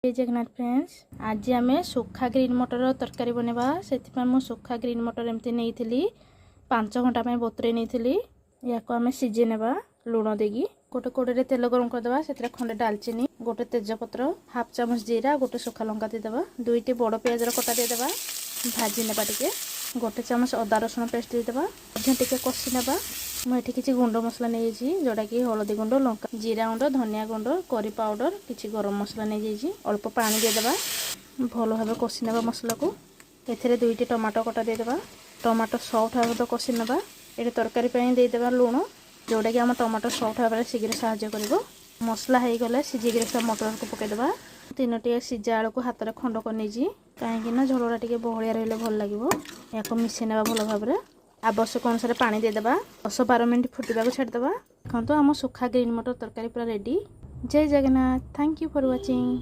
जय जगन्नाथ फ्रेंड्स, आज आम सुखा ग्रीन मटर तरकारी बनवा से सुखा ग्रीन मटर एमती नहीं 5 घंटा में बतुरे नहीं या आम सीझे नेबा लुण देगी गोटे कोड़े तेल गरम करदे से खंडे डालचीनी गोटे तेजपत्र हाफ चामच जीरा गोटे सुखा लंका देदेबा 2टी बड़ पियाजर कटा देदेबा भाजी नेबा टिके गोटे चामच अदा रसुण पेस्ट देदेबा टिके कषि नेबा मुझे किसी गुंड मसला नहीं जोटा कि हलदी गुंड लंका जीरा गुंड धनिया गुंड करी पाउडर किसी गरम मसला नहीं अल्प पानी देदेबा भल भाव कषि नेबा मसला को एथिरे 2टी टमाटो कटा देदेबा टमाटो सॉफ्ट भाव कषि नेबा ये तरकारी देदेबा लुण जोटा कि आम टमाटो सॉफ्ट भाव शीघ्र साहाय्य कर मसला हो गले सीझे मटर को पकईदेबा 3टी सीझा आलू को हाथ में खंड कर कहीं झोलटा टे बहलिया रही भल लगे या मिसई ना भल भाव आवश्यक अनुसार पानी देदेबा 10-12 मिनट फुटवा छाड़देबा देखो आम सुखा ग्रीन मटर तरकारी पूरा रेडी। जय Jagannath, thank you for watching.